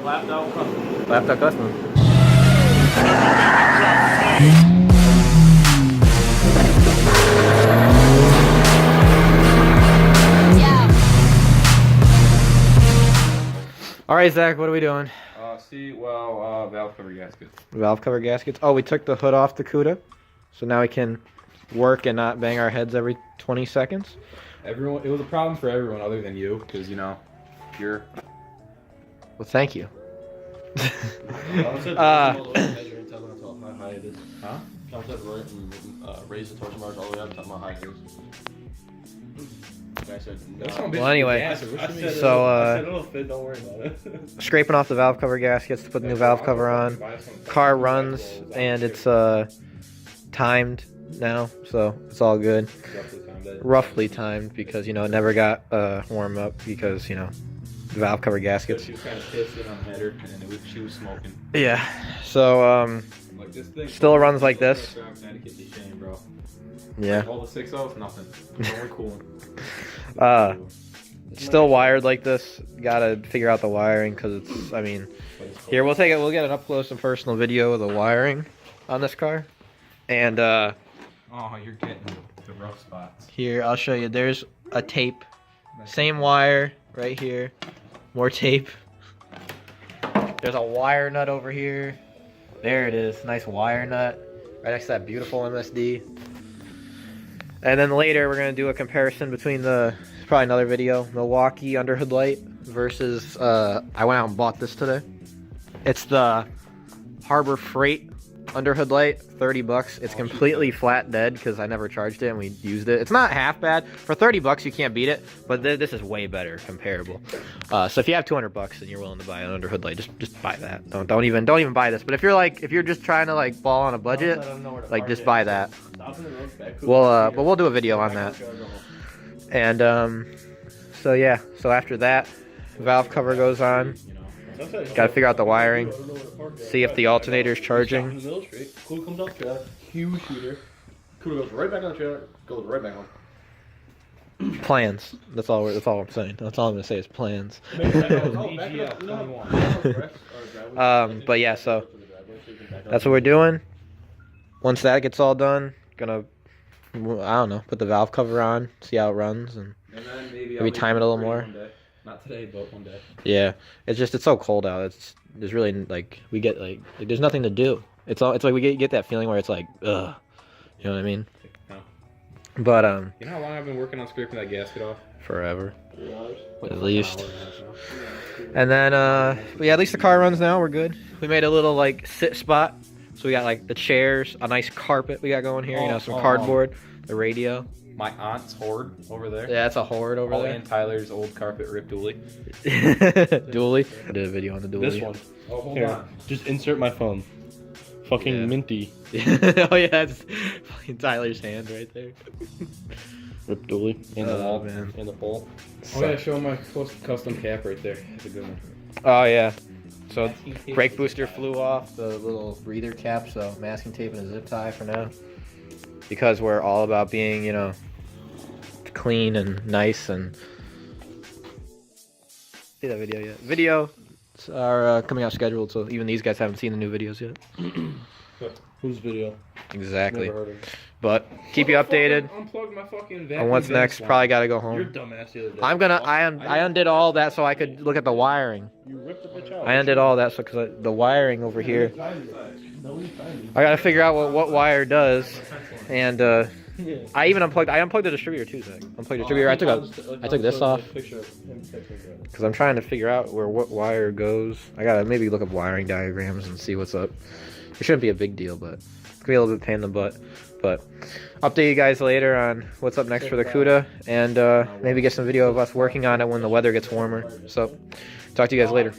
Lapped out custom. Lapped out custom. All right, Zach, what are we doing? Valve cover gaskets. Valve cover gaskets. Oh, we took the hood off the Cuda, so now we can work and not bang our heads every 20 seconds. Everyone, it was a problem for everyone other than you, because you know, you're. Well, thank you. Raise the torsion bars all the way up to my high heels. Well, anyway, so it'll fit, don't worry about it. scraping off the valve cover gaskets to put the new valve cover on. Car runs and it's timed now, so it's all good. Roughly timed because you know it never got warm up because you know the valve cover gaskets. She was kind of pissed in on the header and she was smoking. Yeah, so Like this thing still runs like this. Yeah. Like all the 6.0s, nothing. Only cooling. Still wired like this. Gotta figure out the wiring because it's. I mean, here we'll take it. We'll get an up close and personal video of the wiring on this car, and oh, you're getting the rough spots. here I'll show you. There's a tape, same wire right here, more tape. There's a wire nut over here. There it is, nice wire nut right next to that beautiful MSD. And then later we're gonna do a comparison between the probably another video Milwaukee underhood light versus I went out and bought this today. It's the Harbor Freight underhood light, 30 bucks. It's completely flat dead because I never charged it and we used it. It's not half bad. For 30 bucks you can't beat it, but this is way better comparable. So if you have 200 bucks and you're willing to buy an underhood light, just buy that. Don't even buy this. But if you're just trying to like ball on a budget, like just buy that. But we'll do a video on that. And so yeah, so after that, valve cover goes on. Got to figure out the wiring. See if the alternator's charging. Cuda comes off trailer, huge shooter. Cuda goes right back on the trailer, goes right back home. Plans. That's all I'm saying. That's all I'm gonna say is plans. But yeah, so that's what we're doing. Once that gets all done, gonna I don't know, put the valve cover on, see how it runs, and then maybe time it a little more. Not today, but one day. Yeah, it's so cold out. There's really like we get like there's nothing to do. It's like we get that feeling where it's like ugh, you know what I mean? No. But you know how long I've been working on scraping that gasket off? Forever, at least. And then but yeah, at least the car runs now. We're good. We made a little like sit spot, so we got like the chairs, a nice carpet we got going here. You know, some cardboard, the radio. My aunt's hoard over there. Yeah, that's a hoard over there. And Tyler's old carpet rip dually. Dually. I did a video on the dually. This one. Oh, hold Here, on. just insert my phone. Fucking minty. Oh yeah, it's fucking Tyler's hand right there. Rip dually. And the wall, man. and the pole. Oh yeah, show my custom cap right there. That's a good one. Oh yeah. So brake booster flew off, the little breather cap, so masking tape and a zip tie for now. Because we're all about being, you know, clean and nice and... See that video yet? Videos are coming out scheduled, so even these guys haven't seen the new videos yet. Whose video? Exactly. Never heard of it. But keep you updated Unplugged my fucking on what's next. Probably gotta go You're home. dumbass the other day. I undid all that so I could look at the wiring. You ripped the bitch out. I undid all that so because the wiring over here. I gotta figure out what wire does, and I even unplugged. I unplugged the distributor too, Zach. Unplugged the distributor. I took this off because I'm trying to figure out where what wire goes. I gotta maybe look up wiring diagrams and see what's up. It shouldn't be a big deal, but it's gonna be a little bit pain in the butt. But update you guys later on what's up next for the Cuda, and maybe get some video of us working on it when the weather gets warmer. So talk to you guys later.